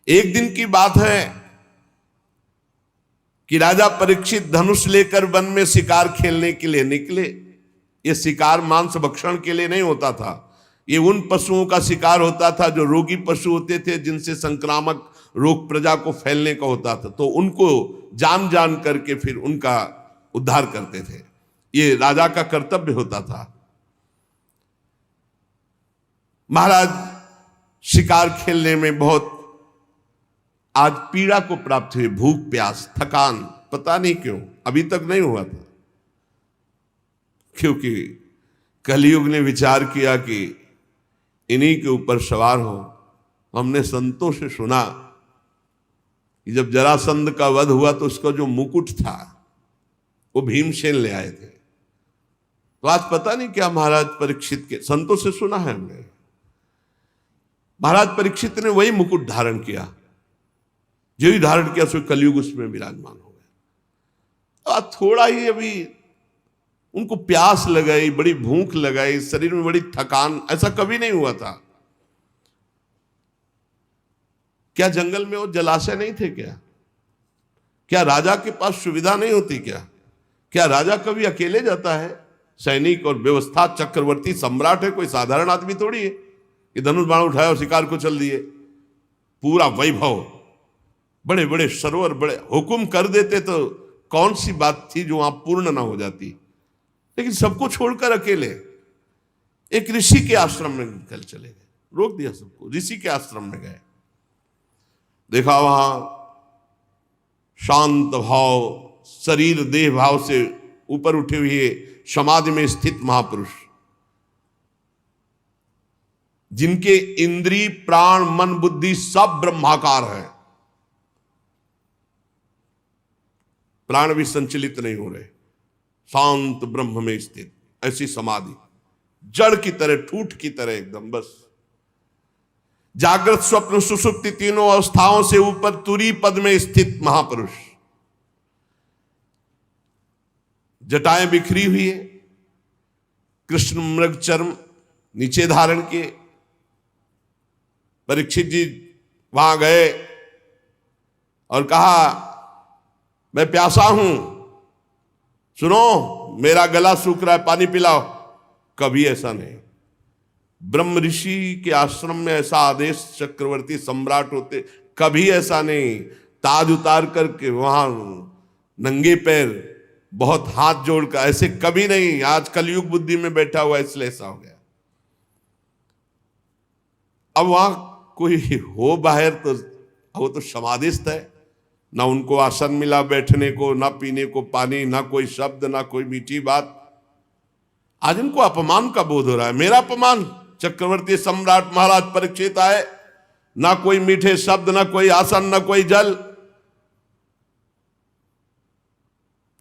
एक दिन की बात है कि राजा परीक्षित धनुष लेकर वन में शिकार खेलने के लिए निकले। यह शिकार मांस भक्षण के लिए नहीं होता था, ये उन पशुओं का शिकार होता था जो रोगी पशु होते थे, जिनसे संक्रामक रोग प्रजा को फैलने का होता था, तो उनको जान जान करके फिर उनका उद्धार करते थे। ये राजा का कर्तव्य होता था। महाराज शिकार खेलने में बहुत आज पीड़ा को प्राप्त हुई, भूख प्यास थकान, पता नहीं क्यों अभी तक नहीं हुआ था, क्योंकि कलयुग ने विचार किया कि इन्हीं के ऊपर सवार हो। हमने संतों से सुना कि जब जरासंध का वध हुआ तो उसका जो मुकुट था वो भीमसेन ले आए थे। तो आज पता नहीं क्या महाराज परीक्षित के, संतों से सुना है हमने, महाराज परीक्षित ने वही मुकुट धारण किया, जो ही धारण किया सो कलयुग उसमें विराजमान हो गया। आज थोड़ा ही अभी उनको प्यास लगाई, बड़ी भूख लगाई, शरीर में बड़ी थकान, ऐसा कभी नहीं हुआ था। क्या जंगल में वो जलाशय नहीं थे क्या? क्या राजा के पास सुविधा नहीं होती क्या राजा कभी अकेले जाता है? सैनिक और व्यवस्था, चक्रवर्ती सम्राट है, कोई साधारण आदमी थोड़ी है कि धनुष बाण उठाया और शिकार को चल दिए। पूरा वैभव, बड़े बड़े सरोवर, बड़े हुक्म कर देते तो कौन सी बात थी जो वहां पूर्ण ना हो जाती। लेकिन सबको छोड़कर अकेले एक ऋषि के आश्रम में निकल चले गए, रोक दिया सबको, ऋषि के आश्रम में गए। देखा वहां शांत भाव, शरीर देह भाव से ऊपर उठे हुए समाधि में स्थित महापुरुष, जिनके इंद्रिय प्राण मन बुद्धि सब ब्रह्माकार है, प्राण भी संचलित नहीं हो रहे, शांत ब्रह्म में स्थित ऐसी समाधि, जड़ की तरह, ठूठ की तरह एकदम। बस जागृत स्वप्न सुषुप्ति तीनों अवस्थाओं से ऊपर तुरी पद में स्थित महापुरुष, जटाएं बिखरी हुई है, कृष्ण मृग चर्म नीचे धारण किए। परीक्षित जी वहां गए और कहा, मैं प्यासा हूं, सुनो मेरा गला सूख रहा है, पानी पिलाओ। कभी ऐसा नहीं। ब्रह्म ऋषि के आश्रम में ऐसा आदेश, चक्रवर्ती सम्राट होते, कभी ऐसा नहीं। ताज उतार करके वहां नंगे पैर, बहुत हाथ जोड़कर, ऐसे कभी नहीं। आज कलयुग बुद्धि में बैठा हुआ इसलिए ऐसा हो गया। अब वहां कोई हो बाहर तो वो तो समाधिस्थ है, ना उनको आसन मिला बैठने को, ना पीने को पानी, ना कोई शब्द, ना कोई मीठी बात। आज इनको अपमान का बोध हो रहा है, मेरा अपमान। चक्रवर्ती सम्राट महाराज परीक्षित आए, ना कोई मीठे शब्द, ना कोई आसन, ना कोई जल।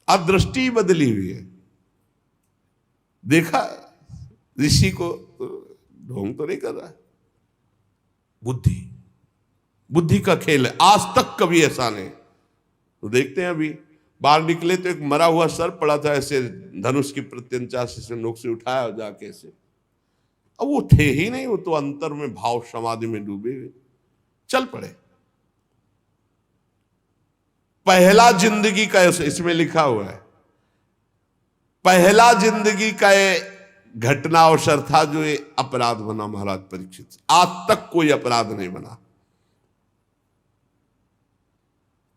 अब दृष्टि बदली हुई है। देखा ऋषि को, ढोंग तो नहीं कर रहा है, बुद्धि का खेल है। आज तक कभी ऐसा नहीं। तो देखते हैं, अभी बाहर निकले तो एक मरा हुआ सर पड़ा था, ऐसे धनुष की प्रत्यंचा से नोक से उठाया और जाके ऐसे, अब वो थे ही नहीं, वो तो अंतर में भाव समाधि में डूबे हुए चल पड़े। पहला जिंदगी का, इसमें लिखा हुआ है, पहला जिंदगी का घटना अवसर था जो ये अपराध बना महाराज परीक्षित। आज तक कोई अपराध नहीं बना।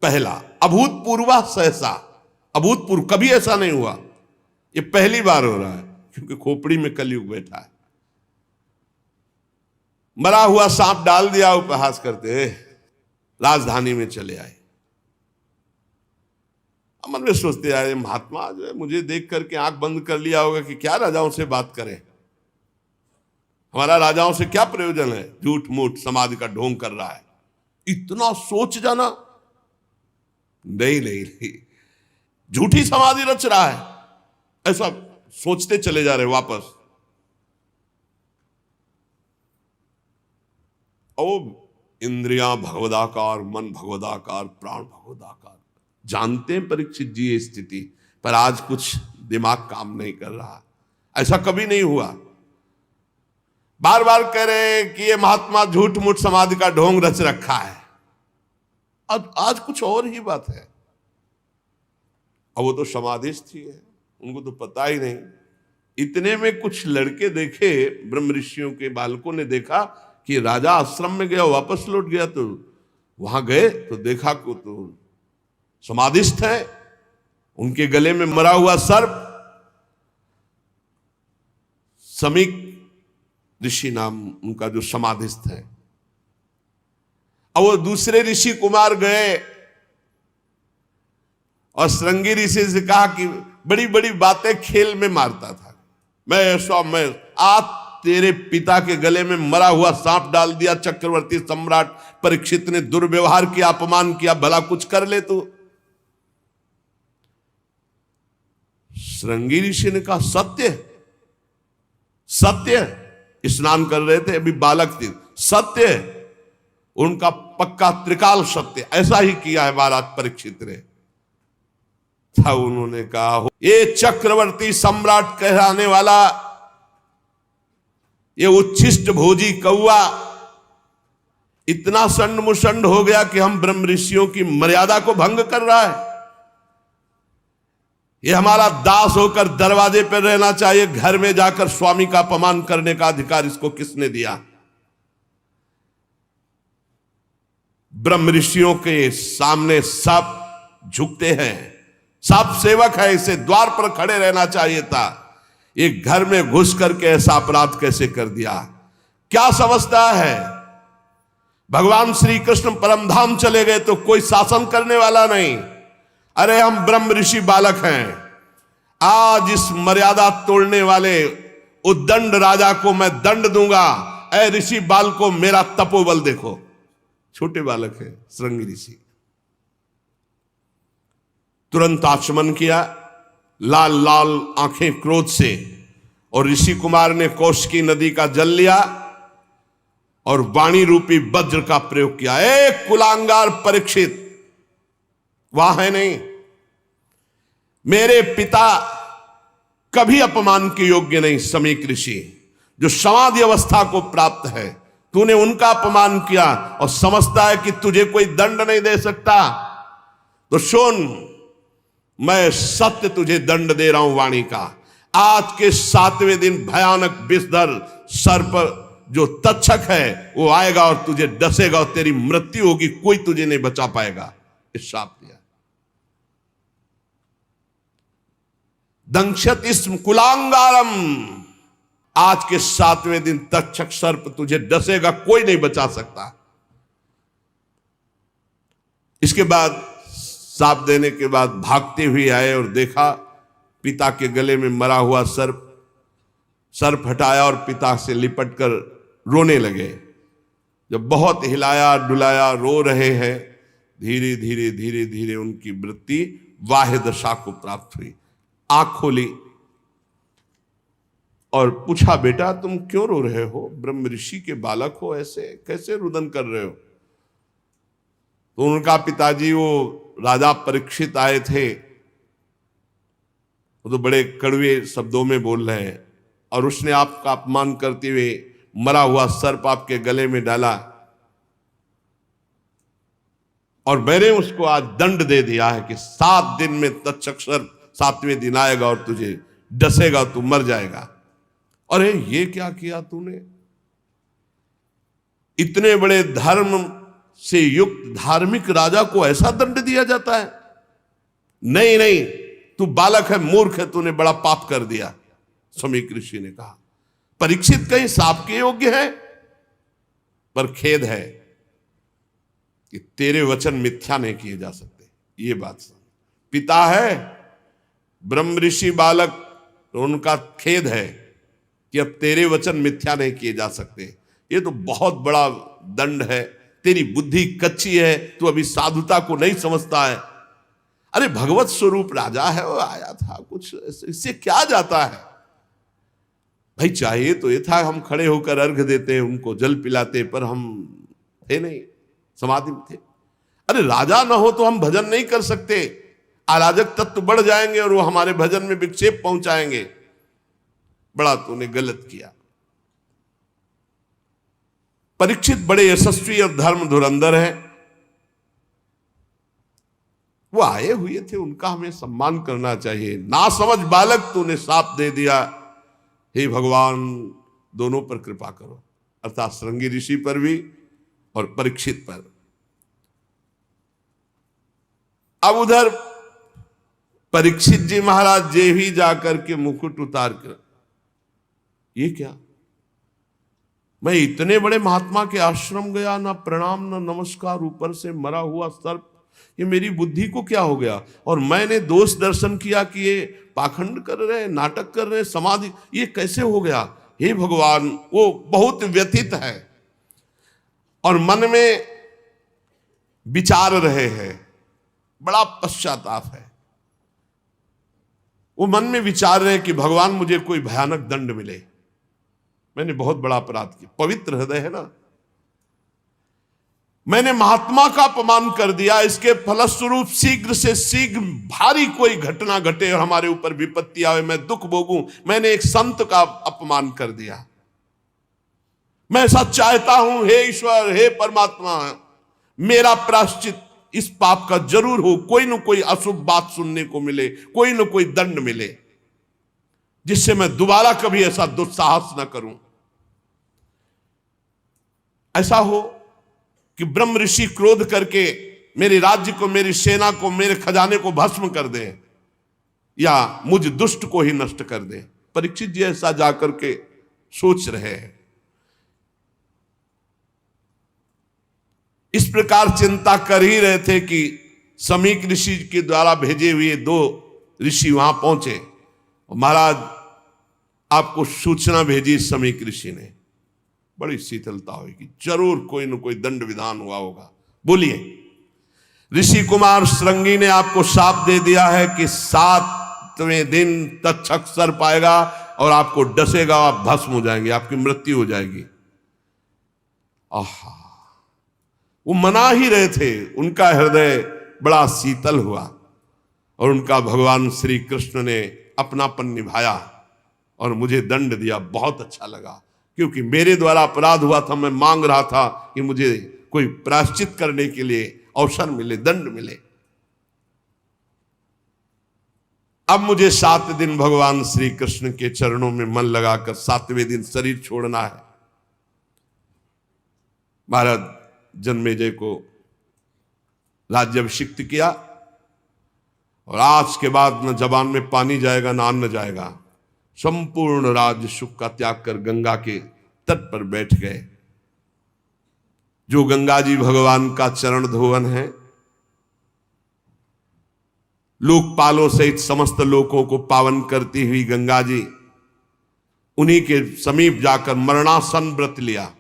पहला अभूतपूर्व, सहसा अभूतपूर्व, कभी ऐसा नहीं हुआ। ये पहली बार हो रहा है, क्योंकि खोपड़ी में कलयुग बैठा है। मरा हुआ सांप डाल दिया, उपहास करते राजधानी में चले आए। मन में सोचते आए, महात्मा जो है मुझे देख करके आंख बंद कर लिया होगा कि क्या राजाओं से बात करें, हमारा राजाओं से क्या प्रयोजन है, झूठ मूठ समाधि का ढोंग कर रहा है। इतना सोच जाना, नहीं, झूठी समाधि रच रहा है, ऐसा सोचते चले जा रहे वापस। ओ इंद्रियां भगवदाकार, मन भगवदाकार, प्राण भगवदाकार। जानते हैं परीक्षित जी ये स्थिति, पर आज कुछ दिमाग काम नहीं कर रहा। ऐसा कभी नहीं हुआ। बार बार कह रहे हैं कि ये महात्मा झूठ मूठ समाधि का ढोंग रच रखा है। आज कुछ और ही बात है। अब वो तो समाधिस्थ ही है, उनको तो पता ही नहीं। इतने में कुछ लड़के देखे, ब्रह्म ऋषियों के बालकों ने देखा कि राजा आश्रम में गया, वापस लौट गया। तो वहां गए तो देखा को तो समाधिस्थ है, उनके गले में मरा हुआ सर्प। समीक ऋषि नाम उनका जो समाधिस्थ है। अब वो दूसरे ऋषि कुमार गए और श्रृंगी ऋषि से कहा कि बड़ी बड़ी बातें खेल में मारता था, मैं आज तेरे पिता के गले में मरा हुआ सांप डाल दिया। चक्रवर्ती सम्राट परीक्षित ने दुर्व्यवहार किया, अपमान किया, भला कुछ कर ले तू। श्रृंगी ऋषि ने कहा सत्य सत्य, स्नान कर रहे थे, अभी बालक थे, सत्य, उनका पक्का त्रिकाल सत्य, ऐसा ही किया है महाराज परीक्षित ने। था उन्होंने कहा ये चक्रवर्ती सम्राट कहलाने वाला ये उच्छिष्ट भोजी कौआ इतना संड मुसंड हो गया कि हम ब्रह्म ऋषियों की मर्यादा को भंग कर रहा है। ये हमारा दास होकर दरवाजे पर रहना चाहिए, घर में जाकर स्वामी का अपमान करने का अधिकार इसको किसने दिया? ब्रह्म ऋषियों के सामने सब झुकते हैं, सब सेवक है, इसे द्वार पर खड़े रहना चाहिए था। ये घर में घुस करके ऐसा अपराध कैसे कर दिया? क्या समझता है? भगवान श्री कृष्ण परम धाम चले गए तो कोई शासन करने वाला नहीं। अरे हम ब्रह्म ऋषि बालक हैं, आज इस मर्यादा तोड़ने वाले उद्दंड राजा को मैं दंड दूंगा। ऐ ऋषि बाल को मेरा तपोबल देखो। छोटे बालक है श्रृंगी ऋषि, तुरंत आचमन किया, लाल लाल आंखें क्रोध से, और ऋषि कुमार ने कौशिकी नदी का जल लिया और वाणी रूपी वज्र का प्रयोग किया। एक कुलांगार परीक्षित वहां है नहीं, मेरे पिता कभी अपमान के योग्य नहीं। समीक ऋषि जो समाधि अवस्था को प्राप्त है, तूने उनका अपमान किया और समझता है कि तुझे कोई दंड नहीं दे सकता। तो सुन, मैं सत्य तुझे दंड दे रहा हूं वाणी का। आज के 7वें दिन भयानक विषधर सर्प जो तक्षक है वो आएगा और तुझे डसेगा और तेरी मृत्यु होगी, कोई तुझे नहीं बचा पाएगा। इस शाप दिया। दंक्षत इस्म कुलांगारम, आज के 7वें दिन तक्षक सर्प तुझे डसेगा, कोई नहीं बचा सकता। इसके बाद साप देने के बाद भागते हुए आए और देखा पिता के गले में मरा हुआ सर्प हटाया और पिता से लिपट कर रोने लगे। जब बहुत हिलाया डुलाया, रो रहे हैं, धीरे धीरे धीरे धीरे उनकी वृत्ति वाह्य दशा को प्राप्त हुई। आंख खोली और पूछा, बेटा तुम क्यों रो रहे हो? ब्रह्म ऋषि के बालक हो, ऐसे कैसे रुदन कर रहे हो? तो उनका पिताजी वो राजा परीक्षित आए थे, वो तो बड़े कड़वे शब्दों में बोल रहे हैं, और उसने आपका अपमान करते हुए मरा हुआ सर्प आपके गले में डाला, और मैंने उसको आज दंड दे दिया है कि 7 दिन में तक्षक सर्प 7वें दिन आएगा और तुझे डसेगा, तू मर जाएगा। अरे ये क्या किया तूने? इतने बड़े धर्म से युक्त धार्मिक राजा को ऐसा दंड दिया जाता है? नहीं नहीं, तू बालक है, मूर्ख है, तूने बड़ा पाप कर दिया। समीक ऋषि ने कहा, परीक्षित कहीं साप के योग्य है? पर खेद है कि तेरे वचन मिथ्या नहीं किए जा सकते। ये बात समझ, पिता है ब्रह्म ऋषि बालक, तो उनका खेद है कि अब तेरे वचन मिथ्या नहीं किए जा सकते। ये तो बहुत बड़ा दंड है, तेरी बुद्धि कच्ची है, तू अभी साधुता को नहीं समझता है। अरे भगवत स्वरूप राजा है, वो आया था, कुछ इससे क्या जाता है भाई? चाहिए तो ये था हम खड़े होकर अर्घ देते, उनको जल पिलाते, पर हम थे नहीं, समाधि में थे। अरे राजा ना हो तो हम भजन नहीं कर सकते, अराजक तत्व बढ़ जाएंगे और वो हमारे भजन में विक्षेप पहुंचाएंगे। बड़ा तूने गलत किया। परीक्षित बड़े यशस्वी और धर्म धुरंधर है, वो आए हुए थे, उनका हमें सम्मान करना चाहिए। ना समझ बालक तूने साप दे दिया, हे भगवान दोनों पर कृपा करो, अर्थात श्रृंगी ऋषि पर भी और परीक्षित पर। अब उधर परीक्षित जी महाराज जे ही जाकर के मुकुट उतार कर, ये क्या, मैं इतने बड़े महात्मा के आश्रम गया, ना प्रणाम ना नमस्कार, ऊपर से मरा हुआ सर्प, ये मेरी बुद्धि को क्या हो गया? और मैंने दोष दर्शन किया कि ये पाखंड कर रहे हैं, नाटक कर रहे हैं, समाधि, ये कैसे हो गया? हे भगवान, वो बहुत व्यथित है और मन में विचार रहे हैं, बड़ा पश्चाताप है। वो मन में विचार रहे कि भगवान मुझे कोई भयानक दंड मिले, मैंने बहुत बड़ा अपराध किया। पवित्र हृदय है ना, मैंने महात्मा का अपमान कर दिया, इसके फलस्वरूप शीघ्र से शीघ्र भारी कोई घटना घटे और हमारे ऊपर विपत्ति आवे, मैं दुख भोगूं। मैंने एक संत का अपमान कर दिया। मैं ऐसा चाहता हूं, हे ईश्वर, हे परमात्मा, मेरा प्रायश्चित इस पाप का जरूर हो, कोई न कोई अशुभ बात सुनने को मिले, कोई न कोई दंड मिले, जिससे मैं दोबारा कभी ऐसा दुस्साहस न करूं। ऐसा हो कि ब्रह्म ऋषि क्रोध करके मेरे राज्य को, मेरी सेना को, मेरे खजाने को भस्म कर दे, या मुझ दुष्ट को ही नष्ट कर दे। परीक्षित जी ऐसा जाकर के सोच रहे हैं। इस प्रकार चिंता कर ही रहे थे कि समीक ऋषि के द्वारा भेजे हुए 2 ऋषि वहां पहुंचे। महाराज आपको सूचना भेजी समीक ऋषि ने, बड़ी शीतलता होगी, जरूर कोई न कोई दंड विधान हुआ होगा। बोलिए। ऋषि कुमार श्रृंगी ने आपको शाप दे दिया है कि 7वें दिन तक्षक सर्प आएगा और आपको डसेगा, आप भस्म हो जाएंगे, आपकी मृत्यु हो जाएगी। आहा, वो मना ही रहे थे, उनका हृदय बड़ा शीतल हुआ और उनका भगवान श्री कृष्ण ने अपनापन निभाया और मुझे दंड दिया। बहुत अच्छा लगा, क्योंकि मेरे द्वारा अपराध हुआ था, मैं मांग रहा था कि मुझे कोई प्रायश्चित करने के लिए अवसर मिले, दंड मिले। अब मुझे 7 दिन भगवान श्री कृष्ण के चरणों में मन लगाकर 7वें दिन शरीर छोड़ना है। महाराज जन्मेजय को राज्याभिषिक्त किया और आज के बाद न जबान में पानी जाएगा न अन्न जाएगा। संपूर्ण राज्य सुख का त्याग कर गंगा के तट पर बैठ गए। जो गंगा जी भगवान का चरण धोवन है, लोकपालों सहित समस्त लोकों को पावन करती हुई गंगा जी, उन्हीं के समीप जाकर मरणासन व्रत लिया।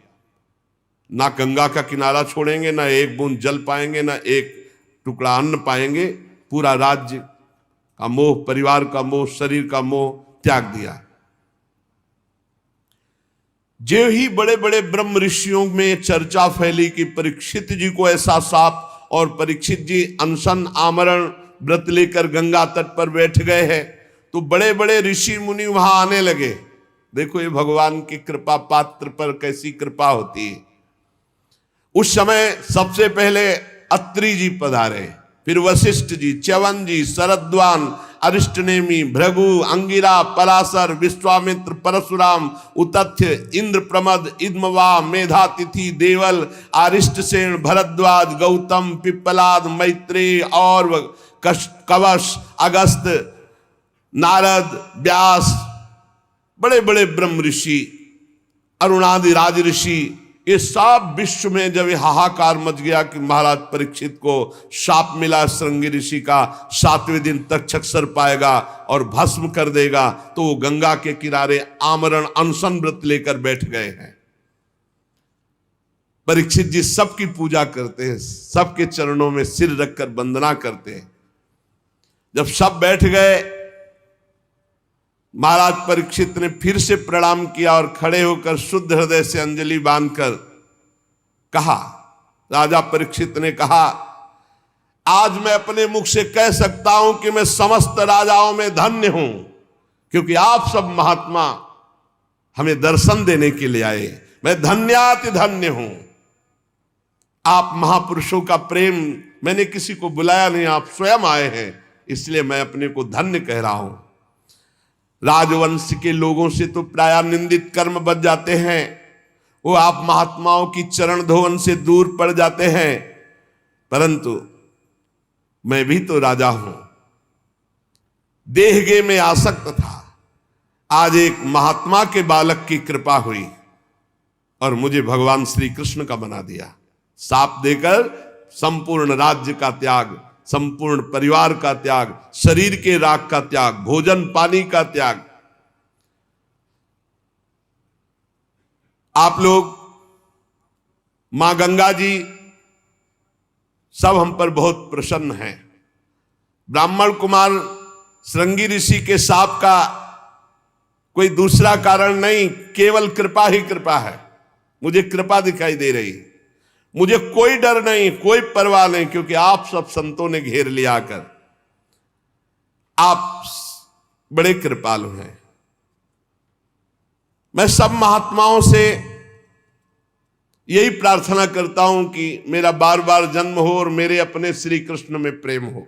ना गंगा का किनारा छोड़ेंगे, ना एक बूंद जल पाएंगे, ना एक टुकड़ा अन्न पाएंगे। पूरा राज्य का मोह, परिवार का मोह, शरीर का मोह त्याग दिया। जो ही बड़े बड़े ब्रह्म ऋषियों में चर्चा फैली कि परीक्षित जी को ऐसा शाप, और परीक्षित जी अनशन आमरण व्रत लेकर गंगा तट पर बैठ गए हैं, तो बड़े बड़े ऋषि मुनि वहां आने लगे। देखो ये भगवान की कृपा पात्र पर कैसी कृपा होती है। उस समय सबसे पहले अत्रि जी पधारे, फिर वशिष्ठ जी, च्यवन जी, शरद्वान, अरिष्टनेमी, भृगु, अंगिरा, पराशर, विश्वामित्र, परशुराम, उतथ्य, इंद्र प्रमद, इद्मवा, मेधातिथि, देवल, आरिष्टसेन, भरद्वाज, गौतम, पिप्पलाद, मैत्रेय और कवश, अगस्त, नारद, व्यास, बड़े बड़े ब्रह्म ऋषि, अरुणादि राज ऋषि, ये सब विश्व में जब ये हाहाकार मच गया कि महाराज परीक्षित को शाप मिला श्रृंगी ऋषि का, 7वें दिन तक्षक सर्प आएगा और भस्म कर देगा, तो वो गंगा के किनारे आमरण अनशन व्रत लेकर बैठ गए हैं। परीक्षित जी सबकी पूजा करते हैं, सबके चरणों में सिर रखकर वंदना करते हैं। जब सब बैठ गए, महाराज परीक्षित ने फिर से प्रणाम किया और खड़े होकर शुद्ध हृदय से अंजलि बांधकर कहा, राजा परीक्षित ने कहा, आज मैं अपने मुख से कह सकता हूं कि मैं समस्त राजाओं में धन्य हूं, क्योंकि आप सब महात्मा हमें दर्शन देने के लिए आए। मैं धन्याति धन्य हूं। आप महापुरुषों का प्रेम मैंने किसी को बुलाया नहीं, आप स्वयं आए हैं, इसलिए मैं अपने को धन्य कह रहा हूं। राजवंश के लोगों से तो प्राय निंदित कर्म बच जाते हैं, वो आप महात्माओं की चरण धोवन से दूर पड़ जाते हैं, परंतु मैं भी तो राजा हूं, देहगे में आसक्त था। आज एक महात्मा के बालक की कृपा हुई और मुझे भगवान श्री कृष्ण का बना दिया। साप देकर संपूर्ण राज्य का त्याग, संपूर्ण परिवार का त्याग, शरीर के राग का त्याग, भोजन पानी का त्याग। आप लोग, मां गंगा जी सब हम पर बहुत प्रसन्न हैं। ब्राह्मण कुमार श्रृंगी ऋषि के साप का कोई दूसरा कारण नहीं, केवल कृपा ही कृपा है। मुझे कृपा दिखाई दे रही, मुझे कोई डर नहीं, कोई परवाह नहीं, क्योंकि आप सब संतों ने घेर लिया कर। आप बड़े कृपालु हैं। मैं सब महात्माओं से यही प्रार्थना करता हूं कि मेरा बार बार जन्म हो और मेरे अपने श्री कृष्ण में प्रेम हो।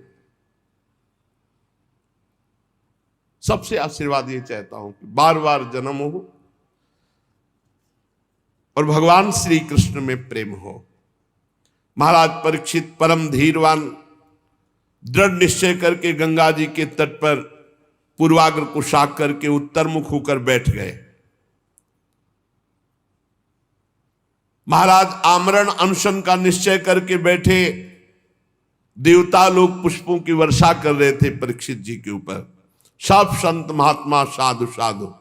सबसे आशीर्वाद ये चाहता हूं कि बार बार जन्म हो और भगवान श्री कृष्ण में प्रेम हो। महाराज परीक्षित परम धीरवान दृढ़ निश्चय करके गंगा जी के तट पर पूर्वाग्र को शाक करके उत्तर मुख होकर बैठ गए। महाराज आमरण अनशन का निश्चय करके बैठे। देवता लोग पुष्पों की वर्षा कर रहे थे परीक्षित जी के ऊपर। सब संत महात्मा साधु साधु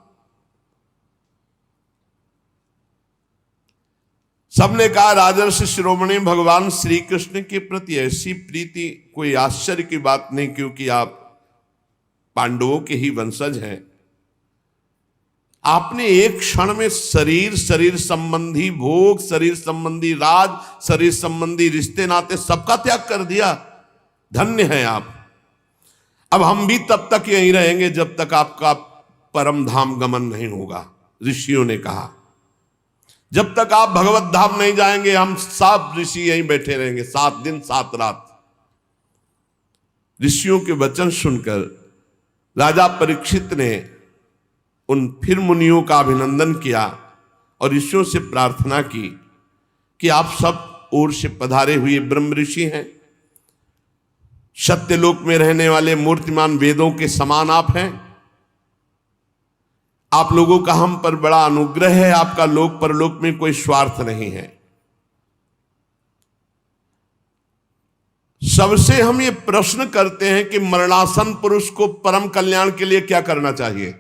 सबने कहा, राजर्षि शिरोमणि भगवान श्री कृष्ण के प्रति ऐसी प्रीति कोई आश्चर्य की बात नहीं, क्योंकि आप पांडवों के ही वंशज हैं। आपने एक क्षण में शरीर संबंधी भोग, शरीर संबंधी राज, शरीर संबंधी रिश्ते नाते सबका त्याग कर दिया। धन्य हैं आप। अब हम भी तब तक यहीं रहेंगे जब तक आपका परम धाम गमन नहीं होगा। ऋषियों ने कहा, जब तक आप भगवत धाम नहीं जाएंगे हम सब ऋषि यहीं बैठे रहेंगे, 7 दिन 7 रात। ऋषियों के वचन सुनकर राजा परीक्षित ने उन फिर मुनियों का अभिनंदन किया और ऋषियों से प्रार्थना की कि आप सब ओर से पधारे हुए ब्रह्म ऋषि हैं, सत्यलोक में रहने वाले मूर्तिमान वेदों के समान आप हैं। आप लोगों का हम पर बड़ा अनुग्रह है, आपका लोक परलोक में कोई स्वार्थ नहीं है। सबसे हम ये प्रश्न करते हैं कि मरणासन पुरुष को परम कल्याण के लिए क्या करना चाहिए।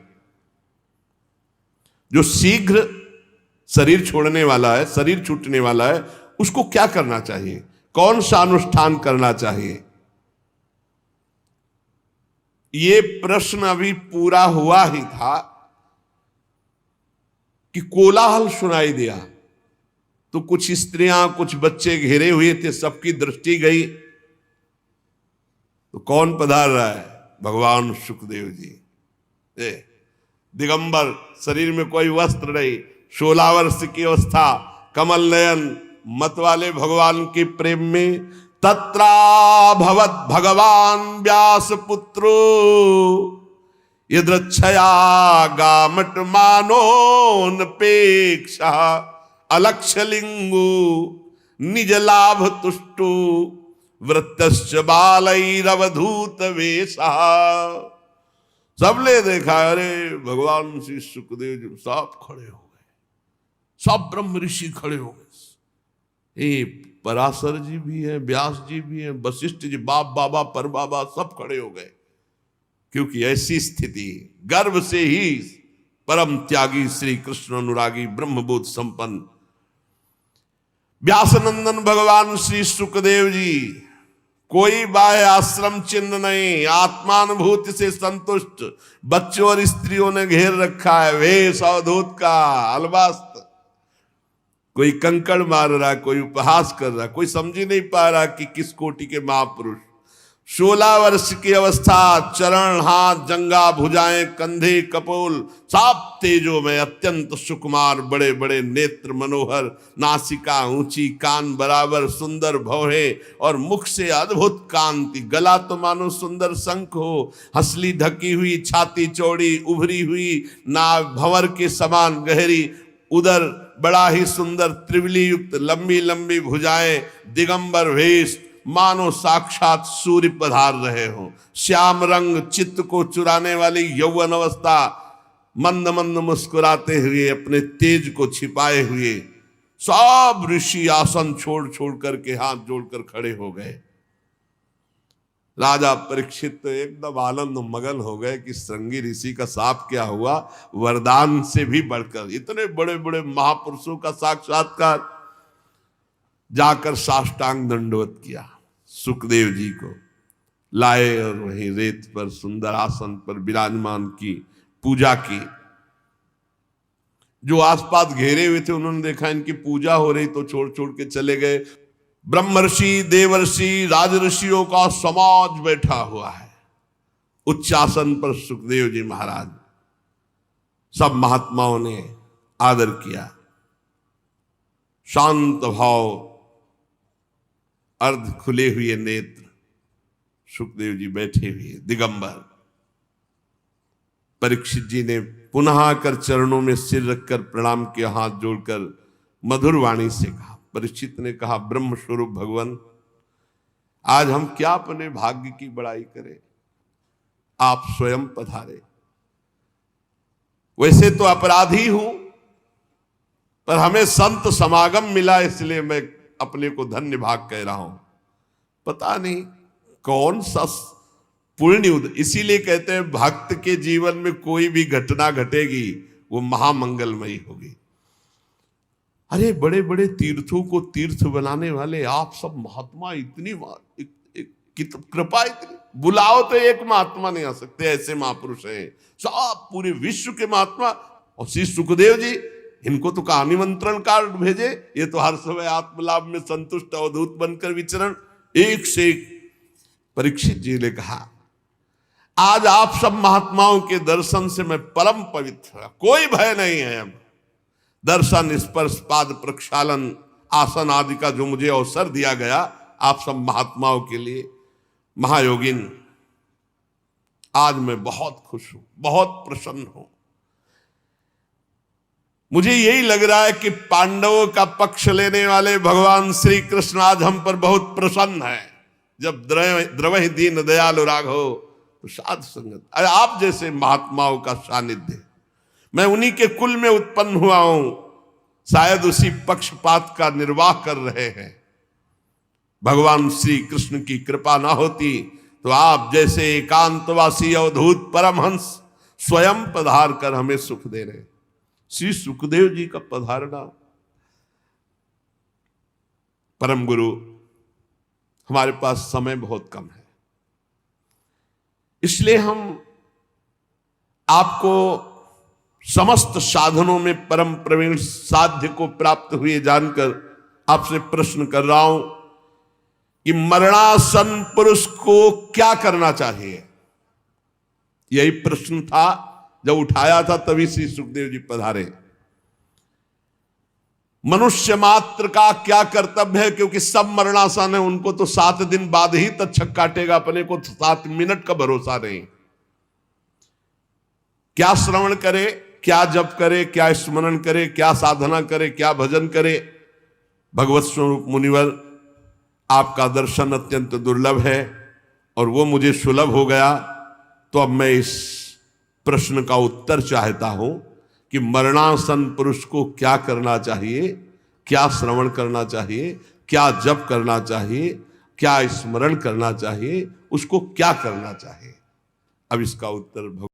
जो शीघ्र शरीर छोड़ने वाला है, शरीर छूटने वाला है, उसको क्या करना चाहिए, कौन सा अनुष्ठान करना चाहिए। ये प्रश्न अभी पूरा हुआ ही था कि कोलाहल सुनाई दिया। तो कुछ स्त्रियां, कुछ बच्चे घेरे हुए थे, सबकी दृष्टि गई। तो कौन पधार रहा है? भगवान सुखदेव जी। दिगंबर, शरीर में कोई वस्त्र नहीं, 16 वर्ष की अवस्था, कमल नयन, मत वाले भगवान के प्रेम में तत्रा भवत भगवान व्यास पुत्रो यद्रच्छया गामट मानोनपेक्षा अलक्षलिंगु निज लाभ तुष्टु वृत्तश्च बालैरवधूत वेशा। सबने देखा, अरे भगवान श्री सुखदेव जी सब खड़े हो गए, सब ब्रह्म ऋषि खड़े हो गए। पराशर जी भी हैं, व्यास जी भी हैं, वशिष्ठ जी, बाप बाबा पर बाबा सब खड़े हो गए। क्योंकि ऐसी स्थिति, गर्भ से ही परम त्यागी श्री कृष्ण अनुरागी ब्रह्मबोध संपन्न व्यासनंदन भगवान श्री सुखदेव जी, कोई बाह्य आश्रम चिन्ह नहीं, आत्मानुभूति से संतुष्ट बच्चों और स्त्रियों ने घेर रखा है। वेश अवधूत का अलवास्त, कोई कंकड़ मार रहा, कोई उपहास कर रहा, कोई समझ ही नहीं पा रहा कि किस कोटि के महापुरुष। 16 वर्ष की अवस्था, चरण, हाथ, जंगा, भुजाएं, कंधे, कपोल सब तेजो में, अत्यंत सुकुमार, बड़े बड़े नेत्र मनोहर, नासिका ऊंची, कान बराबर, सुंदर भौहे और मुख से अद्भुत कांति, गला तो मानो सुंदर शंख हो, हंसली ढकी हुई, छाती चौड़ी उभरी हुई, नाभ भंवर के समान गहरी, उदर बड़ा ही सुंदर त्रिवली युक्त, लंबी लंबी भुजाएं, दिगंबर वेश, मानो साक्षात सूर्य पधार रहे हो, श्याम रंग, चित्त को चुराने वाली यौवन अवस्था, मंद मंद मुस्कुराते हुए, अपने तेज को छिपाए हुए सब ऋषि आसन छोड़ छोड़ करके हाथ जोड़कर खड़े हो गए। राजा परीक्षित तो एकदम आनंद मगन हो गए कि श्रृंगी ऋषि का साप क्या हुआ, वरदान से भी बढ़कर इतने बड़े बड़े महापुरुषों का साक्षात्कार। जाकर साष्टांग दंडवत किया, सुखदेव जी को लाए और वहीं रेत पर सुंदर आसन पर विराजमान की, पूजा की। जो आसपास घेरे हुए थे उन्होंने देखा इनकी पूजा हो रही तो छोड़ छोड़ के चले गए। ब्रह्मर्षि, देवर्षि, राजऋषियों का समाज बैठा हुआ है उच्च आसन पर। सुखदेव जी महाराज, सब महात्माओं ने आदर किया, शांत भाव, अर्ध खुले हुए नेत्र, सुखदेव जी बैठे हुए दिगंबर। परीक्षित जी ने पुनः आकर चरणों में सिर रखकर प्रणाम किया, हाथ जोड़कर मधुर वाणी से कहा। परीक्षित ने कहा, ब्रह्म स्वरूप भगवान, आज हम क्या अपने भाग्य की बड़ाई करें, आप स्वयं पधारे। वैसे तो अपराधी हूं, पर हमें संत समागम मिला इसलिए मैं अपने को धन्य भाग कह रहा हूं। पता नहीं कौन सा पुण्य, इसीलिए कहते हैं भक्त के जीवन में कोई भी घटना घटेगी वो महामंगलमयी होगी। अरे बड़े बड़े तीर्थों को तीर्थ बनाने वाले आप सब महात्मा, इतनी कृपा, इतनी बुलाओ तो एक महात्मा नहीं आ सकते, ऐसे महापुरुष हैं सब पूरे विश्व के महात्मा। और श्री सुखदेव जी, इनको तो कहा निमंत्रण कार्ड भेजे, ये तो हर समय आत्मलाभ में संतुष्ट अवधूत बनकर विचरण। एक से एक परीक्षित जी ने कहा, आज आप सब महात्माओं के दर्शन से मैं परम पवित्र, कोई भय नहीं है। अब दर्शन, स्पर्श, पाद प्रक्षालन, आसन आदि का जो मुझे अवसर दिया गया आप सब महात्माओं के लिए, महायोगिन, आज मैं बहुत खुश हूं, बहुत प्रसन्न हूं। मुझे यही लग रहा है कि पांडवों का पक्ष लेने वाले भगवान श्री कृष्ण आज हम पर बहुत प्रसन्न है। जब द्रवहि दीन दयालु राघव तो साध संगत, अरे आप जैसे महात्माओं का सानिध्य, मैं उन्हीं के कुल में उत्पन्न हुआ हूं, शायद उसी पक्षपात का निर्वाह कर रहे हैं। भगवान श्री कृष्ण की कृपा ना होती तो आप जैसे एकांतवासी अवधूत परमहंस स्वयं पधार कर हमें सुख दे रहे। श्री सुखदेव जी का पधारना। परम गुरु, हमारे पास समय बहुत कम है, इसलिए हम आपको समस्त साधनों में परम प्रवीण साध्य को प्राप्त हुए जानकर आपसे प्रश्न कर रहा हूं कि मरणासन पुरुष को क्या करना चाहिए। यही प्रश्न था जब उठाया था, तभी श्री सुखदेव जी पधारे। मनुष्य मात्र का क्या कर्तव्य है, क्योंकि सब मरणासन है, उनको तो 7 दिन बाद ही तक्षक काटेगा, अपने को 7 मिनट का भरोसा नहीं। क्या श्रवण करे, क्या जप करे, क्या स्मरण करे, क्या साधना करे, क्या भजन करे। भगवत स्वरूप मुनिवर, आपका दर्शन अत्यंत दुर्लभ है और वो मुझे सुलभ हो गया, तो अब मैं इस प्रश्न का उत्तर चाहता हूं कि मरणासन पुरुष को क्या करना चाहिए, क्या श्रवण करना चाहिए, क्या जप करना चाहिए, क्या स्मरण करना चाहिए, उसको क्या करना चाहिए। अब इसका उत्तर